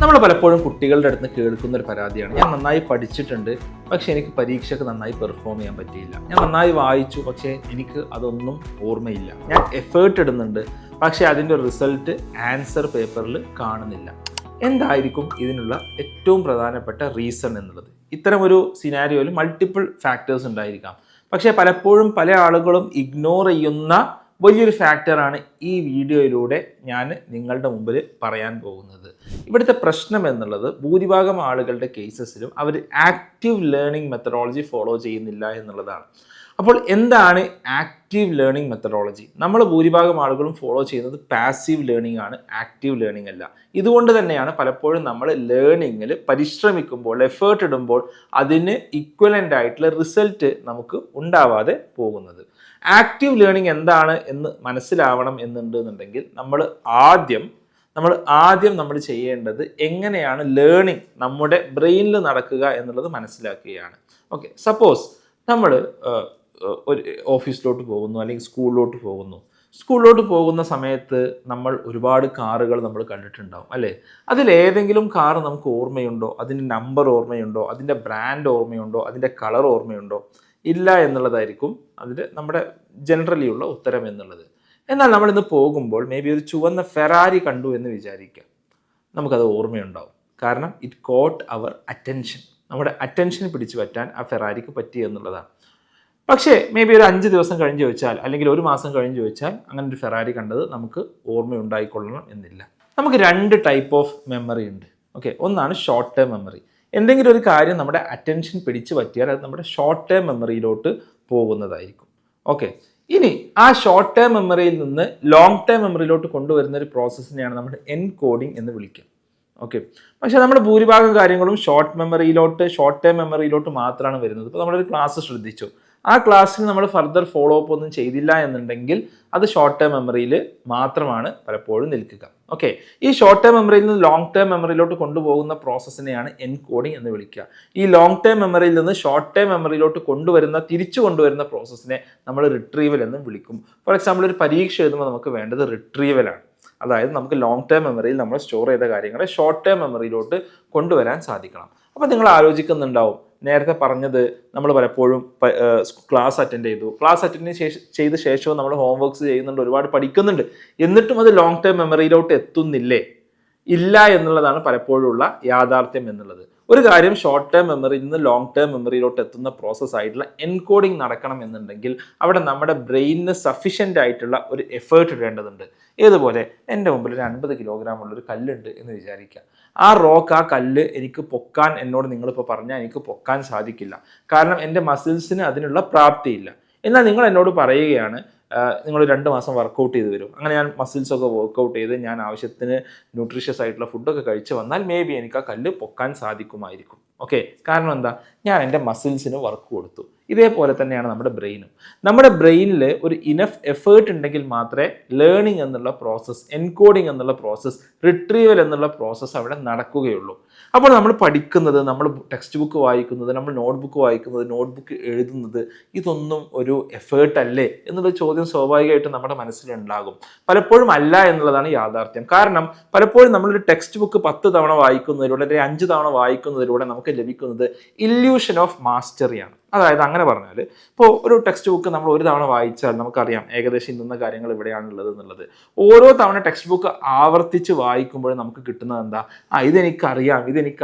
നമ്മൾ പലപ്പോഴും കുട്ടികളുടെ അടുത്ത് കേൾക്കുന്ന ഒരു പരാതിയാണ്, ഞാൻ നന്നായി പഠിച്ചിട്ടുണ്ട് പക്ഷേ എനിക്ക് പരീക്ഷയ്ക്ക് നന്നായി പെർഫോം ചെയ്യാൻ പറ്റിയില്ല. ഞാൻ നന്നായി വായിച്ചു പക്ഷേ എനിക്ക് അതൊന്നും ഓർമ്മയില്ല. ഞാൻ എഫേർട്ട് ഇടുന്നുണ്ട് പക്ഷേ അതിൻ്റെ റിസൾട്ട് ആൻസർ പേപ്പറിൽ കാണുന്നില്ല. എന്തായിരിക്കും ഇതിനുള്ള ഏറ്റവും പ്രധാനപ്പെട്ട റീസൺ എന്നുള്ളത്? ഇത്തരം ഒരു സിനാരിയോയിൽ മൾട്ടിപ്പിൾ ഫാക്ടേഴ്സ് ഉണ്ടായിരിക്കാം. പക്ഷേ പലപ്പോഴും പല ആളുകളും ഇഗ്നോർ ചെയ്യുന്ന വലിയൊരു ഫാക്ടറാണ് ഈ വീഡിയോയിലൂടെ ഞാൻ നിങ്ങളുടെ മുമ്പിൽ പറയാൻ പോകുന്നത്. ഇവിടുത്തെ പ്രശ്നം എന്നുള്ളത് ഭൂരിഭാഗം ആളുകളുടെ കേസസിലും അവർ ആക്റ്റീവ് ലേണിംഗ് മെത്തഡോളജി ഫോളോ ചെയ്യുന്നില്ല എന്നുള്ളതാണ്. അപ്പോൾ എന്താണ് ആക്റ്റീവ് ലേണിംഗ് മെത്തഡോളജി? നമ്മൾ ഭൂരിഭാഗം ആളുകളും ഫോളോ ചെയ്യുന്നത് പാസീവ് ലേണിംഗ് ആണ്, ആക്റ്റീവ് ലേണിംഗ് അല്ല. ഇതുകൊണ്ട് തന്നെയാണ് പലപ്പോഴും നമ്മൾ ലേണിങ്ങിൽ പരിശ്രമിക്കുമ്പോൾ, എഫേർട്ട് ഇടുമ്പോൾ അതിന് ഇക്വലൻ്റ് ആയിട്ടുള്ള റിസൾട്ട് നമുക്ക് ഉണ്ടാവാതെ പോകുന്നത്. ആക്റ്റീവ് ലേണിംഗ് എന്താണ് എന്ന് മനസ്സിലാവണം എന്നുണ്ടെന്നുണ്ടെങ്കിൽ നമ്മൾ ആദ്യം ചെയ്യേണ്ടത് എങ്ങനെയാണ് ലേണിംഗ് നമ്മുടെ ബ്രെയിനിൽ നടക്കുക എന്നുള്ളത് മനസ്സിലാക്കുകയാണ്. ഓക്കെ, സപ്പോസ് നമ്മൾ ഒരു ഓഫീസിലോട്ട് പോകുന്നു അല്ലെങ്കിൽ സ്കൂളിലോട്ട് പോകുന്ന സമയത്ത് നമ്മൾ ഒരുപാട് കാറുകൾ നമ്മൾ കണ്ടിട്ടുണ്ടാവും അല്ലേ? അതിലേതെങ്കിലും കാർ നമുക്ക് ഓർമ്മയുണ്ടോ? അതിൻ്റെ നമ്പർ ഓർമ്മയുണ്ടോ? അതിൻ്റെ ബ്രാൻഡ് ഓർമ്മയുണ്ടോ? അതിൻ്റെ കളർ ഓർമ്മയുണ്ടോ? ഇല്ല എന്നുള്ളതായിരിക്കും അതിൽ നമ്മുടെ ജനറലി ഉള്ള ഉത്തരം എന്നുള്ളത്. എന്നാൽ നമ്മളിന്ന് പോകുമ്പോൾ മേ ബി ഒരു ചുവന്ന ഫെറാരി കണ്ടു എന്ന് വിചാരിക്കുക, നമുക്കത് ഓർമ്മയുണ്ടാവും. കാരണം ഇറ്റ് കോട്ട് അവർ അറ്റൻഷൻ. നമ്മുടെ അറ്റൻഷൻ പിടിച്ചു പറ്റാൻ ആ ഫെറാരിക്ക് പറ്റി എന്നുള്ളതാണ്. പക്ഷേ മേ ബി ഒരു 5 ദിവസം കഴിഞ്ഞ് ചോദിച്ചാൽ അല്ലെങ്കിൽ ഒരു മാസം കഴിഞ്ഞ് ചോദിച്ചാൽ അങ്ങനെ ഒരു ഫെറാരി കണ്ടത് നമുക്ക് ഓർമ്മയുണ്ടായിക്കൊള്ളണം എന്നില്ല. നമുക്ക് 2 ടൈപ്പ് ഓഫ് മെമ്മറി ഉണ്ട്. ഓക്കെ, ഒന്നാണ് ഷോർട്ട് ടേം മെമ്മറി. എന്തെങ്കിലും ഒരു കാര്യം നമ്മുടെ അറ്റൻഷൻ പിടിച്ചു പറ്റിയാൽ അത് നമ്മുടെ ഷോർട്ട് ടേം മെമ്മറിയിലോട്ട് പോകുന്നതായിരിക്കും. ഓക്കെ, ഇനി ആ ഷോർട്ട് ടേം മെമ്മറിയിൽ നിന്ന് ലോങ് ടേം മെമ്മറിയിലോട്ട് കൊണ്ടുവരുന്ന ഒരു പ്രോസസ്സിനെയാണ് നമ്മൾ എൻകോഡിങ് എന്ന് വിളിക്കുക. ഓക്കെ, പക്ഷേ നമ്മുടെ ഭൂരിഭാഗം കാര്യങ്ങളും ഷോർട്ട് ടേം മെമ്മറിയിലോട്ട് മാത്രമാണ് വരുന്നത്. ഇപ്പോൾ നമ്മളൊരു ക്ലാസ് ശ്രദ്ധിച്ചു, ആ ക്ലാസ്സിൽ നമ്മൾ ഫർദർ ഫോളോ അപ്പ് ഒന്നും ചെയ്തില്ല എന്നുണ്ടെങ്കിൽ അത് ഷോർട്ട് ടേം മെമ്മറിയിൽ മാത്രമാണ് പലപ്പോഴും നിൽക്കുക. ഓക്കെ, ഈ ഷോർട്ട് ടേം മെമ്മറിയിൽ നിന്ന് ലോങ് ടേം മെമ്മറിയിലോട്ട് കൊണ്ടുപോകുന്ന പ്രോസസ്സിനെയാണ് എൻകോഡിങ് എന്ന് വിളിക്കുക. ഈ ലോങ് ടേം മെമ്മറിയിൽ നിന്ന് ഷോർട്ട് ടേം മെമ്മറിയിലോട്ട് തിരിച്ചു കൊണ്ടുവരുന്ന പ്രോസസ്സിനെ നമ്മൾ റിട്രീവൽ എന്നും വിളിക്കും. ഫോർ എക്സാമ്പിൾ, ഒരു പരീക്ഷ എഴുതുമ്പോൾ നമുക്ക് വേണ്ടത് റിട്രീവലാണ്. അതായത് നമുക്ക് ലോങ് ടേം മെമ്മറിയിൽ നമ്മൾ സ്റ്റോർ ചെയ്ത കാര്യങ്ങളെ ഷോർട്ട് ടേം മെമ്മറിയിലോട്ട് കൊണ്ടുവരാൻ സാധിക്കണം. അപ്പോൾ നിങ്ങൾ ആലോചിക്കുന്നുണ്ടാവും, നേരത്തെ പറഞ്ഞത് നമ്മൾ പലപ്പോഴും ക്ലാസ് അറ്റൻഡ് ചെയ്ത ശേഷവും നമ്മൾ ഹോംവർക്ക്സ് ചെയ്യുന്നുണ്ട്, ഒരുപാട് പഠിക്കുന്നുണ്ട്, എന്നിട്ടും അത് ലോങ് ടേം മെമ്മറിയിലോട്ട് എത്തുന്നില്ലേ? ഇല്ല എന്നുള്ളതാണ് പലപ്പോഴും ഉള്ള യാഥാർത്ഥ്യം എന്നുള്ളത്. ഒരു കാര്യം ഷോർട്ട് ടേം മെമ്മറിയിൽ നിന്ന് ലോങ് ടേം മെമ്മറിയിലോട്ട് എത്തുന്ന പ്രോസസ് ആയിട്ടുള്ള എൻകോഡിങ് നടക്കണം എന്നുണ്ടെങ്കിൽ അവിടെ നമ്മുടെ ബ്രെയിനിന് സഫീഷ്യൻ്റ് ആയിട്ടുള്ള ഒരു എഫേർട്ട് ഇടേണ്ടതുണ്ട്. ഏതുപോലെ എൻ്റെ മുമ്പിൽ ഒരു 50 കിലോഗ്രാം ഉള്ളൊരു കല്ലുണ്ട് എന്ന് വിചാരിക്കുക. ആ കല്ല് എനിക്ക് പൊക്കാൻ എന്നോട് നിങ്ങളിപ്പോൾ പറഞ്ഞാൽ എനിക്ക് പൊക്കാൻ സാധിക്കില്ല. കാരണം എൻ്റെ മസിൽസിന് അതിനുള്ള പ്രാപ്തിയില്ല. എന്നാൽ നിങ്ങൾ എന്നോട് പറയുകയാണ്, നിങ്ങൾ 2 മാസം വർക്കൗട്ട് ചെയ്ത് വരും. അങ്ങനെ ഞാൻ മസിൽസൊക്കെ വർക്കൗട്ട് ചെയ്ത് ഞാൻ ആവശ്യത്തിന് ന്യൂട്രീഷ്യസ് ആയിട്ടുള്ള ഫുഡൊക്കെ കഴിച്ച് വന്നാൽ മേ ബി എനിക്ക് ആ കല്ല് പൊക്കാൻ സാധിക്കുമായിരിക്കും. ഓക്കെ, കാരണം എന്താ? ഞാൻ എൻ്റെ മസിൽസിന് വർക്ക് കൊടുത്തു. ഇതേപോലെ തന്നെയാണ് നമ്മുടെ ബ്രെയിനിൽ ഒരു ഇനഫ് എഫേർട്ട് ഉണ്ടെങ്കിൽ മാത്രമേ ലേണിംഗ് എന്നുള്ള പ്രോസസ്സ്, എൻകോഡിങ് എന്നുള്ള പ്രോസസ്സ്, റിട്രീവൽ എന്നുള്ള പ്രോസസ്സ് അവിടെ നടക്കുകയുള്ളൂ. അപ്പോൾ നമ്മൾ പഠിക്കുന്നത്, നമ്മൾ ടെക്സ്റ്റ് ബുക്ക് വായിക്കുന്നത്, നമ്മൾ നോട്ട്ബുക്ക് വായിക്കുന്നത്, നോട്ട്ബുക്ക് എഴുതുന്നത്, ഇതൊന്നും ഒരു എഫേർട്ട് അല്ലേ എന്നുള്ള ചോദ്യം സ്വാഭാവികമായിട്ടും നമ്മുടെ മനസ്സിലുണ്ടാകും. പലപ്പോഴും അല്ല എന്നുള്ളതാണ് യാഥാർത്ഥ്യം. കാരണം പലപ്പോഴും നമ്മളൊരു ടെക്സ്റ്റ് ബുക്ക് 10 തവണ വായിക്കുന്നതിലൂടെ അല്ലെങ്കിൽ 5 തവണ വായിക്കുന്നതിലൂടെ നമുക്ക് ലഭിക്കുന്നത് ഇല്യൂഷൻ ഓഫ് മാസ്റ്ററിയാണ്. അതായത് അങ്ങനെ പറഞ്ഞാൽ, ഇപ്പോൾ ഒരു ടെക്സ്റ്റ് ബുക്ക് നമ്മൾ ഒരു തവണ വായിച്ചാൽ നമുക്കറിയാം ഏകദേശം ഇന്നുന്ന കാര്യങ്ങൾ ഇവിടെയാണുള്ളത് എന്നുള്ളത്. ഓരോ തവണ ടെക്സ്റ്റ് ബുക്ക് ആവർത്തിച്ച് വായിക്കുമ്പോൾ നമുക്ക് കിട്ടുന്നത് എന്താ? ഇതെനിക്കറിയാം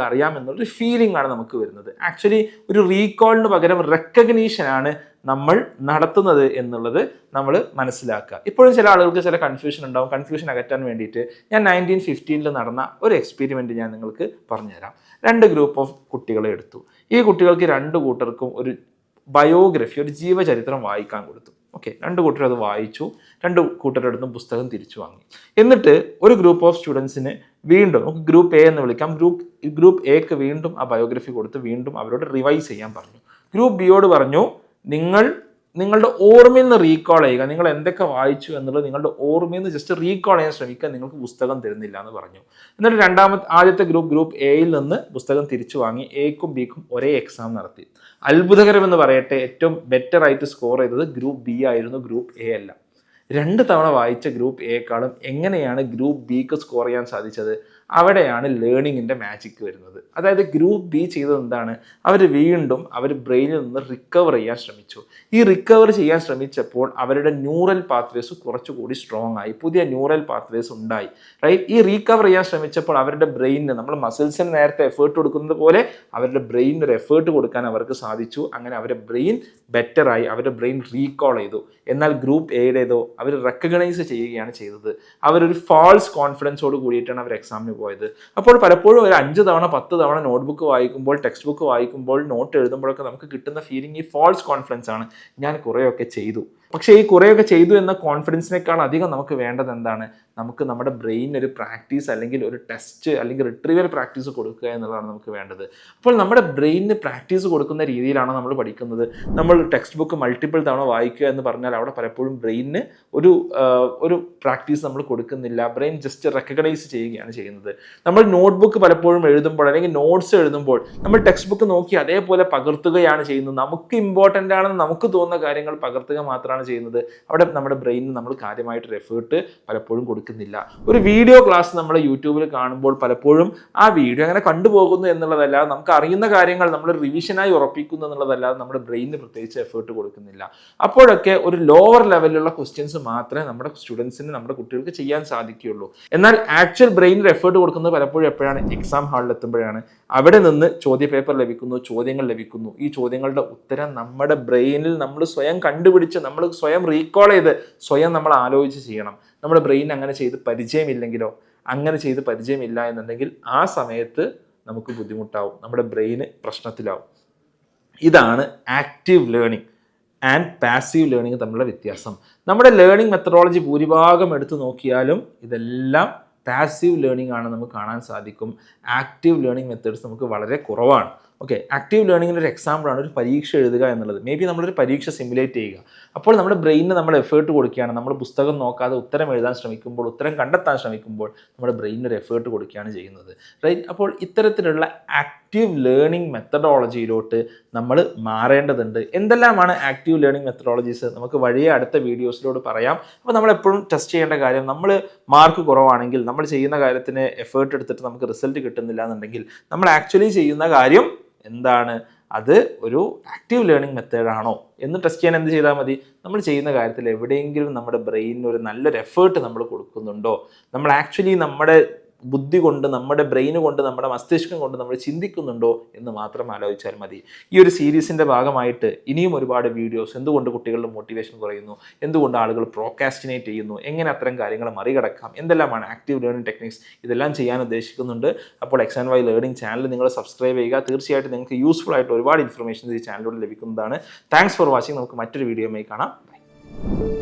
എന്നുള്ളൊരു ഫീലിംഗ് ആണ് നമുക്ക് വരുന്നത്. ആക്ച്വലി ഒരു റീകോളിന് പകരം റെക്കഗ്നീഷനാണ് നമ്മൾ നടത്തുന്നത് എന്നുള്ളത് നമ്മൾ മനസ്സിലാക്കുക. ഇപ്പോഴും ചില ആളുകൾക്ക് ചില കൺഫ്യൂഷൻ ഉണ്ടാവും. കൺഫ്യൂഷൻ അകറ്റാൻ വേണ്ടിയിട്ട് ഞാൻ 1915 നടന്ന ഒരു എക്സ്പെരിമെൻറ്റ് ഞാൻ നിങ്ങൾക്ക് പറഞ്ഞുതരാം. 2 ഗ്രൂപ്പ് ഓഫ് കുട്ടികളെ എടുത്തു. ഈ കുട്ടികൾക്ക് 2 കൂട്ടർക്കും ഒരു ബയോഗ്രഫി, ഒരു ജീവചരിത്രം വായിക്കാൻ കൊടുത്തു. ഓക്കെ, 2 കൂട്ടർ അത് വായിച്ചു. 2 കൂട്ടരുടെ അടുത്തും പുസ്തകം തിരിച്ചു വാങ്ങി. എന്നിട്ട് ഒരു ഗ്രൂപ്പ് ഓഫ് സ്റ്റുഡൻസിന് വീണ്ടും, നമുക്ക് ഗ്രൂപ്പ് എ എന്ന് വിളിക്കാം, ഗ്രൂപ്പ് എക്ക് വീണ്ടും ആ ബയോഗ്രഫി കൊടുത്ത് വീണ്ടും അവരോട് റിവൈസ് ചെയ്യാൻ പറഞ്ഞു. ഗ്രൂപ്പ് ബിയോട് പറഞ്ഞു, നിങ്ങളുടെ ഓർമ്മയിൽ നിന്ന് റീകോൾ ചെയ്യുക, നിങ്ങൾ എന്തൊക്കെ വായിച്ചു എന്നുള്ളത് നിങ്ങളുടെ ഓർമ്മയിൽ നിന്ന് ജസ്റ്റ് റീകോൾ ചെയ്യാൻ ശ്രമിക്കുക, നിങ്ങൾക്ക് പുസ്തകം തരുന്നില്ല എന്ന് പറഞ്ഞു. എന്നിട്ട് ആദ്യത്തെ ഗ്രൂപ്പ് എയിൽ നിന്ന് പുസ്തകം തിരിച്ചു വാങ്ങി. എക്കും ബിക്കും ഒരേ എക്സാം നടത്തി. അത്ഭുതകരമെന്ന് പറയട്ടെ, ഏറ്റവും ബെറ്റർ ആയിട്ട് സ്കോർ ചെയ്തത് ഗ്രൂപ്പ് ബി ആയിരുന്നു, ഗ്രൂപ്പ് എ അല്ല. 2 തവണ വായിച്ച ഗ്രൂപ്പ് എക്കാളും എങ്ങനെയാണ് ഗ്രൂപ്പ് ബിക്ക് സ്കോർ ചെയ്യാൻ സാധിച്ചത്? അവിടെയാണ് ലേണിങ്ങിൻ്റെ മാജിക് വരുന്നത്. അതായത് ഗ്രൂപ്പ് ബി ചെയ്തത് എന്താണ്, അവർ ബ്രെയിനിൽ നിന്ന് റിക്കവർ ചെയ്യാൻ ശ്രമിച്ചു. ഈ റിക്കവർ ചെയ്യാൻ ശ്രമിച്ചപ്പോൾ അവരുടെ ന്യൂറൽ പാത്വേസ് കുറച്ചുകൂടി സ്ട്രോങ് ആയി, പുതിയ ന്യൂറൽ പാത്വേസ് ഉണ്ടായി, റൈറ്റ്. ഈ റീകവർ ചെയ്യാൻ ശ്രമിച്ചപ്പോൾ അവരുടെ ബ്രെയിനിന്, നമ്മൾ മസിൽസിന് നേരത്തെ എഫേർട്ട് കൊടുക്കുന്നത് പോലെ അവരുടെ ബ്രെയിനിന് ഒരു എഫേർട്ട് കൊടുക്കാൻ അവർക്ക് സാധിച്ചു. അങ്ങനെ അവരുടെ ബ്രെയിൻ ബെറ്ററായി, അവരുടെ ബ്രെയിൻ റീകോൾ ചെയ്തു. എന്നാൽ ഗ്രൂപ്പ് എയുടേതോ അവർ റെക്കഗ്നൈസ് ചെയ്യുകയാണ് ചെയ്തത്. അവരൊരു ഫാൾസ് കോൺഫിഡൻസോട് കൂടിയിട്ടാണ് അവർ എക്സാമിന് പോയത്. അപ്പോൾ പലപ്പോഴും ഒരു 5 തവണ 10 തവണ നോട്ട്ബുക്ക് വായിക്കുമ്പോൾ, ടെക്സ്റ്റ് ബുക്ക് വായിക്കുമ്പോൾ, നോട്ട് എഴുതുമ്പോഴൊക്കെ നമുക്ക് കിട്ടുന്ന ഫീലിംഗ് ഈ ഫാൾസ് കോൺഫിഡൻസ് ആണ്. ഞാൻ കുറേയൊക്കെ ചെയ്തു. പക്ഷേ ഈ കുറേയൊക്കെ ചെയ്തു എന്ന കോൺഫിഡൻസിനേക്കാൾ അധികം നമുക്ക് വേണ്ടത് എന്താണ്, നമുക്ക് നമ്മുടെ ബ്രെയിനിന് ഒരു പ്രാക്ടീസ് അല്ലെങ്കിൽ ഒരു ടെസ്റ്റ് അല്ലെങ്കിൽ റിട്രീവൽ പ്രാക്ടീസ് കൊടുക്കുക എന്നുള്ളതാണ് നമുക്ക് വേണ്ടത്. അപ്പോൾ നമ്മുടെ ബ്രെയിനിന് പ്രാക്ടീസ് കൊടുക്കുന്ന രീതിയിലാണ് നമ്മൾ പഠിക്കുന്നത്. നമ്മൾ ടെക്സ്റ്റ് ബുക്ക് മൾട്ടിപ്പിൾ തവണ വായിക്കുക എന്ന് പറഞ്ഞാൽ അവിടെ പലപ്പോഴും ബ്രെയിനിന് ഒരു പ്രാക്ടീസ് നമ്മൾ കൊടുക്കുന്നില്ല. ബ്രെയിൻ ജസ്റ്റ് റെക്കഗ്നൈസ് ചെയ്യുകയാണ് ചെയ്യുന്നത്. നമ്മൾ നോട്ട്ബുക്ക് പലപ്പോഴും എഴുതുമ്പോൾ അല്ലെങ്കിൽ നോട്ട്സ് എഴുതുമ്പോൾ നമ്മൾ ടെക്സ്റ്റ് ബുക്ക് നോക്കി അതേപോലെ പകർത്തുകയാണ് ചെയ്യുന്നത്. നമുക്ക് ഇമ്പോർട്ടൻ്റ് ആണെന്ന് നമുക്ക് തോന്നുന്ന കാര്യങ്ങൾ പകർത്തുക മാത്രമാണ് ചെയ്യുന്നത്. അവിടെ നമ്മുടെ ബ്രെയിനിന് നമ്മൾ കാര്യമായിട്ടൊരു എഫേർട്ട് പലപ്പോഴും കൊടുക്കുന്നില്ല. ഒരു വീഡിയോ ക്ലാസ് നമ്മൾ യൂട്യൂബിൽ കാണുമ്പോൾ പലപ്പോഴും ആ വീഡിയോ അങ്ങനെ കണ്ടുപോകുന്നു എന്നുള്ളതല്ലാതെ നമുക്ക് അറിയുന്ന കാര്യങ്ങൾ നമ്മൾ റിവിഷനായി ഉറപ്പിക്കുന്നു എന്നുള്ളതല്ലാതെ നമ്മുടെ ബ്രെയിനിന് പ്രത്യേകിച്ച് എഫേർട്ട് കൊടുക്കുന്നില്ല. അപ്പോഴൊക്കെ ഒരു ലോവർ ലെവലിലുള്ള ക്വസ്റ്റ്യൻസ് മാത്രമേ നമ്മുടെ സ്റ്റുഡൻസിന്, നമ്മുടെ കുട്ടികൾക്ക് ചെയ്യാൻ സാധിക്കുകയുള്ളൂ. എന്നാൽ ആക്ച്വൽ ബ്രെയിനിൽ എഫേർട്ട് കൊടുക്കുന്നത് പലപ്പോഴും എപ്പോഴാണ്, എക്സാം ഹാളിൽ എത്തുമ്പോഴാണ്. അവിടെ നിന്ന് ചോദ്യ പേപ്പർ ലഭിക്കുന്നു, ചോദ്യങ്ങൾ ലഭിക്കുന്നു. ഈ ചോദ്യങ്ങളുടെ ഉത്തരം നമ്മുടെ ബ്രെയിനിൽ നമ്മൾ സ്വയം കണ്ടുപിടിച്ച്, നമ്മൾ സ്വയം റീകോൾ ചെയ്ത്, സ്വയം നമ്മൾ ആലോചിച്ച് ചെയ്യണം. നമ്മുടെ ബ്രെയിൻ അങ്ങനെ ചെയ്ത് പരിചയമില്ലെങ്കിലോ, അങ്ങനെ ചെയ്ത് പരിചയമില്ല എന്നുണ്ടെങ്കിൽ ആ സമയത്ത് നമുക്ക് ബുദ്ധിമുട്ടാവും, നമ്മുടെ ബ്രെയിന് പ്രശ്നത്തിലാവും. ഇതാണ് active learning and passive learning തമ്മിലുള്ള വ്യത്യാസം. നമ്മുടെ ലേണിംഗ് മെത്തഡോളജി ഭൂരിഭാഗം എടുത്തു നോക്കിയാലും ഇതെല്ലാം പാസീവ് ലേണിംഗ് ആണ് നമുക്ക് കാണാൻ സാധിക്കും. ആക്റ്റീവ് ലേണിംഗ് മെത്തേഡ്സ് നമുക്ക് വളരെ കുറവാണ്. ഓക്കെ, ആക്റ്റീവ് ലേണിങ്ങിൻ്റെ ഒരു എക്സാമ്പിളാണ് ഒരു പരീക്ഷ എഴുതുക എന്നുള്ളത്. മേ ബി നമ്മളൊരു പരീക്ഷ സിമുലേറ്റ് ചെയ്യുക. അപ്പോൾ നമ്മുടെ ബ്രെയിനിന് നമ്മൾ എഫേർട്ട് കൊടുക്കുകയാണ്. നമ്മൾ പുസ്തകം നോക്കാതെ ഉത്തരം എഴുതാൻ ശ്രമിക്കുമ്പോൾ, ഉത്തരം കണ്ടെത്താൻ ശ്രമിക്കുമ്പോൾ നമ്മുടെ ബ്രെയിനിന് ഒരു എഫേർട്ട് കൊടുക്കുകയാണ് ചെയ്യുന്നത്, റൈറ്റ്. അപ്പോൾ ഇത്തരത്തിലുള്ള ആക്റ്റീവ് ലേണിംഗ് മെത്തഡോളജിയിലോട്ട് നമ്മൾ മാറേണ്ടതുണ്ട്. എന്തെല്ലാമാണ് ആക്റ്റീവ് ലേണിംഗ് മെത്തഡോളജീസ് നമുക്ക് വഴിയെ അടുത്ത വീഡിയോസിലോട് പറയാം. അപ്പോൾ നമ്മളെപ്പോഴും ടെസ്റ്റ് ചെയ്യേണ്ട കാര്യം, നമ്മൾ മാർക്ക് കുറവാണെങ്കിൽ, നമ്മൾ ചെയ്യുന്ന കാര്യത്തിന് എഫേർട്ട് എടുത്തിട്ട് നമുക്ക് റിസൾട്ട് കിട്ടുന്നില്ല എന്നുണ്ടെങ്കിൽ നമ്മൾ ആക്ച്വലി ചെയ്യുന്ന കാര്യം എന്താണ്, അത് ഒരു ആക്റ്റീവ് ലേണിംഗ് മെത്തേഡാണോ എന്ന് ടെസ്റ്റ് ചെയ്യാൻ എന്ത് ചെയ്താൽ മതി, നമ്മൾ ചെയ്യുന്ന കാര്യത്തിൽ എവിടെയെങ്കിലും നമ്മുടെ ബ്രെയിനിന് ഒരു നല്ലൊരു എഫേർട്ട് നമ്മൾ കൊടുക്കുന്നുണ്ടോ, നമ്മൾ ആക്ച്വലി നമ്മുടെ ബുദ്ധി കൊണ്ട്, നമ്മുടെ ബ്രെയിൻ കൊണ്ട്, നമ്മുടെ മസ്തിഷ്കം കൊണ്ട് നമ്മൾ ചിന്തിക്കുന്നുണ്ടോ എന്ന് മാത്രം ആലോചിച്ചാൽ മതി. ഈ ഒരു സീരീസിൻ്റെ ഭാഗമായിട്ട് ഇനിയും ഒരുപാട് വീഡിയോസ്, എന്തുകൊണ്ട് കുട്ടികളുടെ മോട്ടിവേഷൻ കുറയുന്നു, എന്തുകൊണ്ട് ആളുകൾ പ്രോക്കാസ്റ്റിനേറ്റ് ചെയ്യുന്നു, എങ്ങനെ അത്തരം കാര്യങ്ങൾ മറികടക്കാം, എന്തെല്ലാമാണ് ആക്റ്റീവ് ലേണിംഗ് ടെക്നിക്സ്, ഇതെല്ലാം ചെയ്യാൻ ഉദ്ദേശിക്കുന്നുണ്ട്. അപ്പോൾ X&Y ലേണിംഗ് ചാനൽ നിങ്ങൾ സബ്സ്ക്രൈബ് ചെയ്യുക. തീർച്ചയായിട്ടും നിങ്ങൾക്ക് യൂസ്ഫുൾ ആയിട്ട് ഒരുപാട് ഇൻഫർമേഷൻ ഈ ചാനലിലൂടെ ലഭിക്കുന്നതാണ്. Thanks for watching. നമുക്ക് മറ്റൊരു വീഡിയോയുമായി കാണാം. ബൈ.